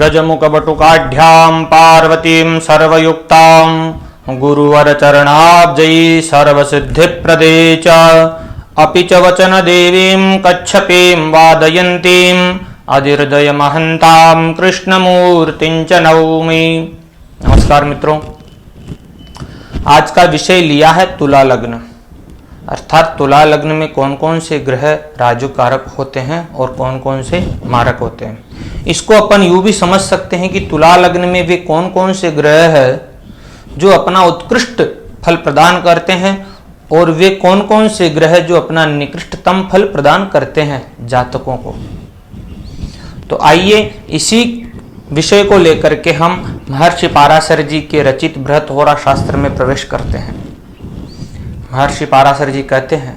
गजमुखवटुकाढ्यां पार्वतीं सर्वयुक्तां गुरुवरचरणाब्जयी सर्वसिद्धिप्रदे च अपि च वचनदेवीं कच्छपीं वादयन्तीं अधिहृदयमहन्तां कृष्णमूर्तिं च नौमि। नमस्कार मित्रों, आज का विषय लिया है तुला लग्न, अर्थात तुला लग्न में कौन कौन से ग्रह राजु कारक होते हैं और कौन कौन से मारक होते हैं। इसको अपन यूं भी समझ सकते हैं कि तुला लग्न में वे कौन कौन से ग्रह हैं जो अपना उत्कृष्ट फल प्रदान करते हैं और वे कौन कौन से ग्रह जो अपना निकृष्टतम फल प्रदान करते हैं जातकों को। तो आइए इसी विषय को लेकर के हम महर्षि पाराशर जी के रचित बृहत्होरा शास्त्र में प्रवेश करते हैं। महर्षि पाराशर जी कहते हैं,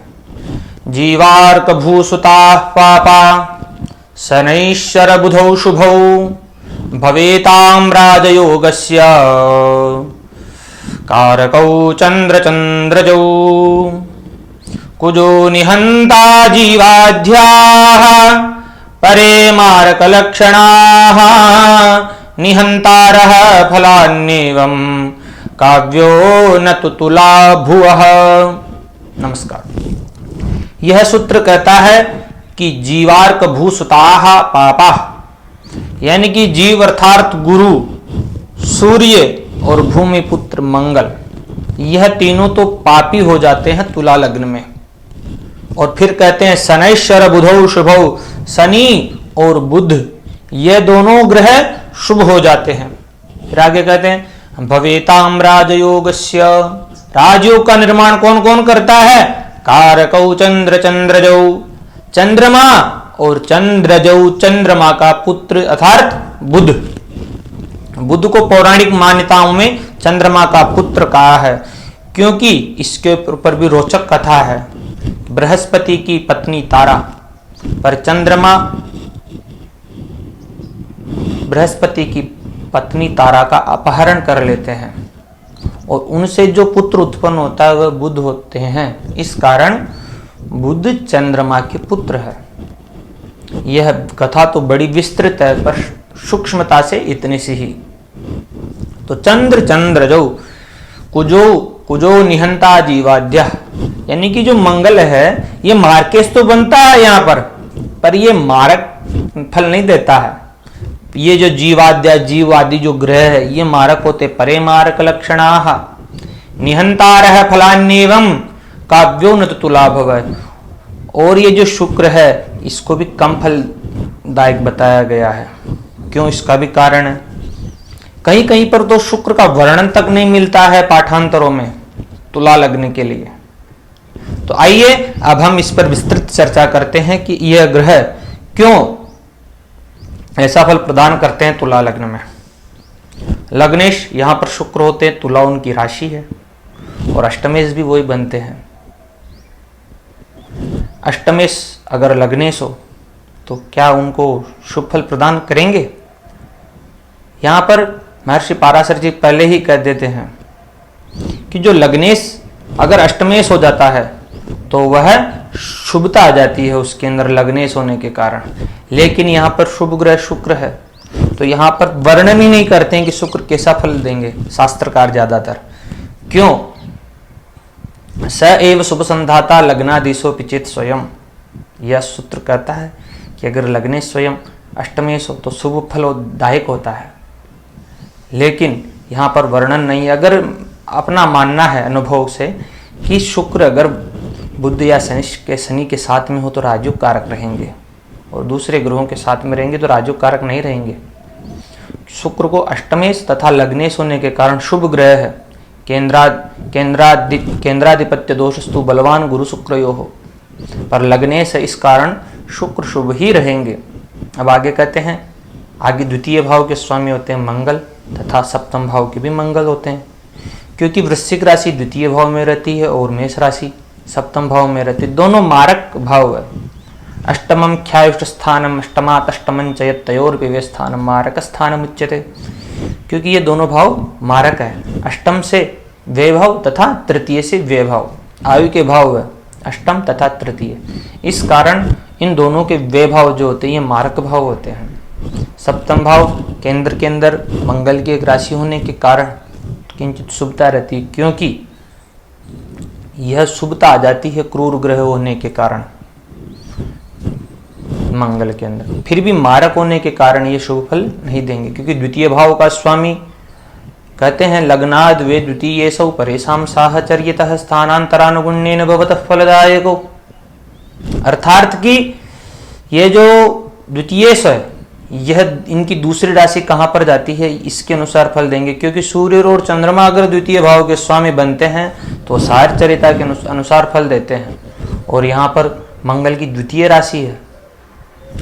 जीवार्क भूसुता पापा शनैश्चर बुधौ शुभौ भवेतां राजयोगस्य कारकौ चंद्रचंद्रजौ कुजो निहंता जीवाध्याः परे मारकलक्षणाः निहंतारः फलान्येवं काव्यो न तो तुला भुवः। नमस्कार। यह सूत्र कहता है कि जीवार्क भूसुताः पापा, यानी कि जीव अर्थात गुरु, सूर्य और भूमि पुत्र मंगल, यह तीनों तो पापी हो जाते हैं तुला लग्न में। और फिर कहते हैं शनैश्चर बुधौ शुभौ, शनि और बुध ये दोनों ग्रह शुभ हो जाते हैं। फिर आगे कहते हैं भवेताम राजयोगस्य, राजयोग का निर्माण कौन कौन करता है? कारकौ चंद्र चंद्रजौ, चंद्रमा और चंद्रजौ, चंद्रमा का पुत्र अर्थात बुध। बुध को पौराणिक मान्यताओं में चंद्रमा का पुत्र कहा है, क्योंकि इसके ऊपर भी रोचक कथा है। बृहस्पति की पत्नी तारा पर चंद्रमा बृहस्पति की पत्नी तारा का अपहरण कर लेते हैं और उनसे जो पुत्र उत्पन्न होता है वह बुध होते हैं। इस कारण बुध चंद्रमा के पुत्र है। यह कथा तो बड़ी विस्तृत है, पर सूक्ष्मता से इतनी सी ही। तो चंद्र चंद्रजौ कुजो निहंता जीवाद्य, यानी कि जो मंगल है ये मार्केश तो बनता है यहाँ पर ये मारक फल नहीं देता है। ये जो जीवाद्य जीव आदि जो ग्रह है ये मारक होते। परे मारक लक्षणाः निहंतारः फलान्येवं काव्यो न तुला भवः। और ये जो शुक्र है इसको भी कम फलदायक बताया गया है। क्यों? इसका भी कारण है। कहीं कहीं पर तो शुक्र का वर्णन तक नहीं मिलता है पाठांतरों में तुला लग्न के लिए। तो आइए अब हम इस पर विस्तृत चर्चा करते हैं कि यह ग्रह क्यों ऐसा फल प्रदान करते हैं तुला लग्न में। लग्नेश यहां पर शुक्र होते हैं, तुला उनकी राशि है, और अष्टमेश भी वही बनते हैं। अष्टमेश अगर लग्नेश हो तो क्या उनको शुभ फल प्रदान करेंगे? यहां पर महर्षि पाराशर जी पहले ही कह देते हैं कि जो लग्नेश अगर अष्टमेश हो जाता है तो वह शुभता आ जाती है उसके अंदर लग्नेश होने के कारण। लेकिन यहाँ पर शुभ ग्रह शुक्र है, तो यहाँ पर वर्णन ही नहीं करते हैं कि शुक्र कैसा फल देंगे शास्त्रकार ज्यादातर। क्यों? स एव शुभ संधाता लग्नाधीशो पिचित स्वयं। यह सूत्र कहता है कि अगर लग्नेश स्वयं अष्टमेश हो तो शुभ फलदायक होता है। लेकिन यहाँ पर वर्णन नहीं। अगर अपना मानना है अनुभव से कि शुक्र अगर बुध या शनि के साथ में हो तो राजयोग कारक रहेंगे, और दूसरे ग्रहों के साथ में रहेंगे तो राजयोग कारक नहीं रहेंगे। शुक्र को अष्टमेश तथा लग्नेश होने के कारण शुभ ग्रह है। केंद्राधिपत्य दोषस्तु बलवान गुरु शुक्रयो हो, पर लग्नेश है, इस कारण शुक्र शुभ ही रहेंगे। अब आगे कहते हैं, आगे द्वितीय भाव के स्वामी होते हैं मंगल तथा सप्तम भाव के भी मंगल होते हैं, क्योंकि वृश्चिक राशि द्वितीय भाव में रहती है और मेष राशि सप्तम भाव में रहती है। दोनों मारक भाव है। अष्टमम ख्यायुष्ट स्थानम अष्टमात् अष्टमं च यत्तयोर्विवे स्थानम मारक स्थानम उच्यते, क्योंकि ये दोनों भाव मारक है। अष्टम से वैभव तथा तृतीय से वैभव, आयु के भाव है अष्टम तथा तृतीय। इस कारण इन दोनों के वैभव जो होते हैं ये मारक भाव होते हैं। सप्तम भाव केंद्र के अंदर मंगल की एक राशि होने के कारण किंचित शुभता रहती है, क्योंकि यह शुभता आ जाती है क्रूर ग्रह होने के कारण मंगल के अंदर। फिर भी मारक होने के कारण ये शुभ फल नहीं देंगे, क्योंकि द्वितीय भाव का स्वामी कहते हैं लग्नाद वे द्वितीय सौ परेशान साहचर्यतः स्थानांतरानुगुण्येन भवतः फलदायको। अर्थात कि ये जो द्वितीय है यह इनकी दूसरी राशि कहां पर जाती है इसके अनुसार फल देंगे, क्योंकि सूर्य और चंद्रमा अगर द्वितीय भाव के स्वामी बनते हैं तो साहचर्यता के अनुसार फल देते हैं, और यहाँ पर मंगल की द्वितीय राशि है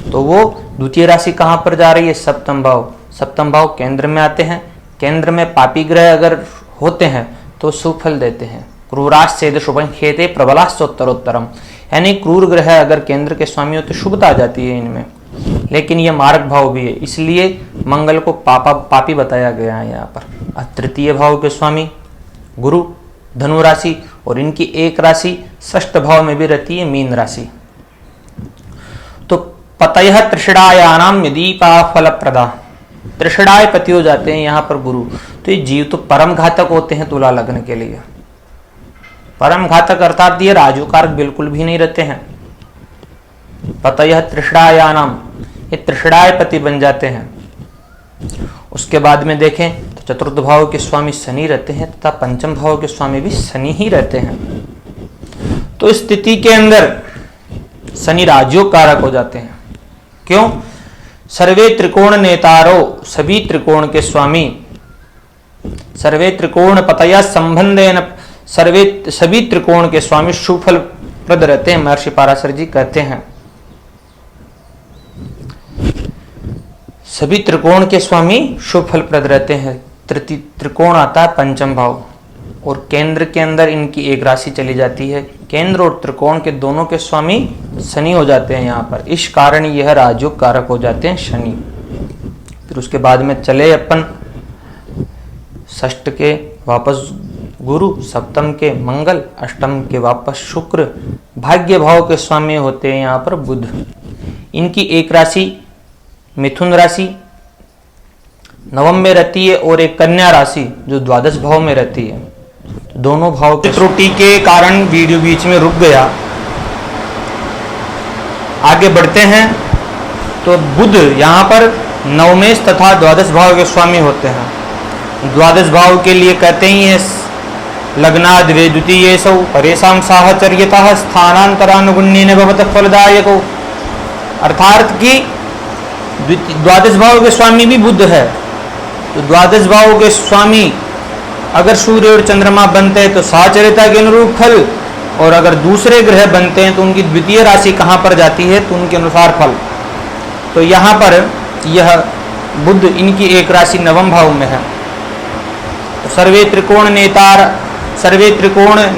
तो वो द्वितीय राशि कहां पर जा रही है, सप्तम भाव। सप्तम भाव केंद्र में आते हैं, केंद्र में पापी ग्रह अगर होते हैं तो शुभ फल देते हैं। क्रूराश्चेद शुभं खेते प्रबलाश्चोत्तरोत्तरम, यानी क्रूर ग्रह अगर केंद्र के स्वामी होते शुभता आ जाती है इनमें, लेकिन यह मारक भाव भी है, इसलिए मंगल को पापी बताया गया है यहाँ पर। तृतीय भाव के स्वामी गुरु धनु राशि, और इनकी एक राशि षष्ठ भाव में भी रहती है मीन राशि। तो पतयः त्रिषडायानाम यदि फल प्रदा, त्रिषडाय पति हो जाते हैं यहाँ पर गुरु, तो ये जीव तो परम घातक होते हैं तुला लग्न के लिए। परम घातक अर्थात ये राजोकारक बिल्कुल भी नहीं रहते हैं। पतयः त्रिषडायानाम, ये त्रिषडाय पति बन जाते हैं। उसके बाद में देखें तो चतुर्थ भाव के स्वामी शनि रहते हैं तथा पंचम भाव के स्वामी भी शनि ही रहते हैं। तो इस स्थिति के अंदर शनि राजयोग कारक हो जाते हैं। क्यों? सर्वे त्रिकोण नेतारो, सभी त्रिकोण के स्वामी, सर्वे त्रिकोण पतया संबंधेन, सभी त्रिकोण के स्वामी शुभ फल प्रद रहते हैं। महर्षि पाराशर जी कहते हैं सभी त्रिकोण के स्वामी शुभ फल प्रद रहते हैं। त्रिकोण आता है पंचम भाव, और केंद्र के अंदर इनकी एक राशि चली जाती है। केंद्र और त्रिकोण के दोनों के स्वामी शनि हो जाते हैं यहाँ पर, इस कारण यह राजयोग कारक हो जाते हैं शनि। फिर उसके बाद में चले अपन षष्ठ के वापस गुरु, सप्तम के मंगल, अष्टम के वापस शुक्र, भाग्य भाव के स्वामी होते हैं यहाँ पर बुध। इनकी एक राशि मिथुन राशि नवम में रहती है, और एक कन्या राशि जो द्वादश भाव में रहती है। दोनों भाव की त्रुटि के कारण वीडियो बीच में रुक गया। आगे बढ़ते हैं तो बुध यहाँ पर नवमेश तथा द्वादश भाव के स्वामी होते हैं। द्वादश भाव के लिए कहते ही है लग्नाद वे द्वितीय सौ परेशान साहचर्यतः स्थानांतरानुगुण्येन भवतः फलदायको। अर्थात कि द्वादश भाव के स्वामी भी बुध है, तो द्वादश भाव के स्वामी अगर सूर्य और चंद्रमा बनते हैं तो साहचर्यता के अनुरूप फल, और अगर दूसरे ग्रह बनते हैं तो उनकी द्वितीय राशि कहाँ पर जाती है तो उनके अनुसार फल। तो यहाँ पर यह बुध इनकी एक राशि नवम भाव में है। तो सर्वे त्रिकोण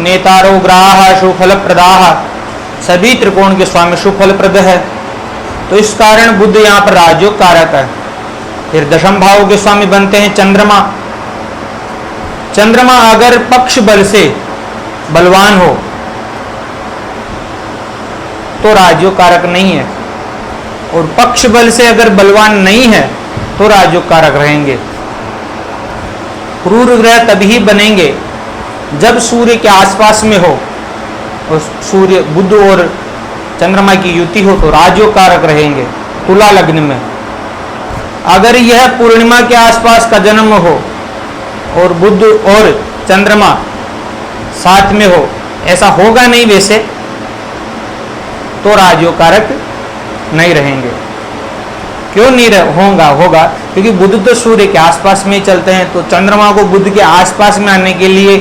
नेतारो ग्राह सुफल प्रदाह, सभी त्रिकोण के स्वामी सुफल प्रद है, तो इस कारण बुध यहाँ पर राजयोग कारक है। फिर दशम भाव के स्वामी बनते हैं चंद्रमा। चंद्रमा अगर पक्ष बल से बलवान हो तो राजयोग कारक नहीं है, और पक्ष बल से अगर बलवान नहीं है तो राजयोग कारक रहेंगे। क्रूर ग्रह तभी बनेंगे जब सूर्य के आसपास में हो, और सूर्य बुध और चंद्रमा की युति हो तो राजयोग कारक रहेंगे तुला लग्न में। अगर यह पूर्णिमा के आसपास का जन्म हो और बुध और चंद्रमा साथ में हो, ऐसा होगा नहीं वैसे, तो राजयोग कारक नहीं रहेंगे। क्यों नहीं होगा? क्योंकि बुध तो सूर्य के आसपास में ही चलते हैं, तो चंद्रमा को बुध के आसपास में आने के लिए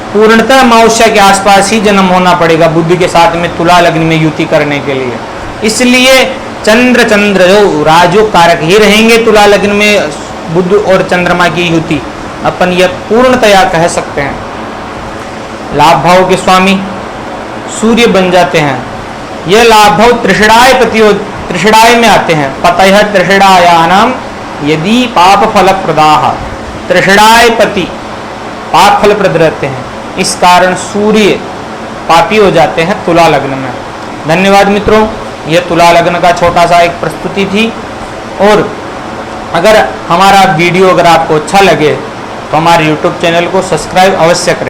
पूर्णतः अमावस्या के आसपास ही जन्म होना पड़ेगा बुध के साथ में तुला लग्न में युति करने के लिए। इसलिए चंद्र जो राजयोग कारक ही रहेंगे तुला लग्न में बुध और चंद्रमा की युति, अपन यह पूर्णतया कह सकते हैं। लाभ भाव के स्वामी सूर्य बन जाते हैं। यह लाभ भाव त्रिषडाय में आते हैं। पतयः त्रिषडायानाम यदि पाप फल प्रदाह, त्रिषडाय पति पाप फल प्रद रहते हैं, इस कारण सूर्य पापी हो जाते हैं तुला लग्न में। धन्यवाद मित्रों, यह तुला लग्न का छोटा सा एक प्रस्तुति थी, और अगर हमारा वीडियो अगर आपको अच्छा लगे तो हमारे YouTube चैनल को सब्सक्राइब अवश्य करें।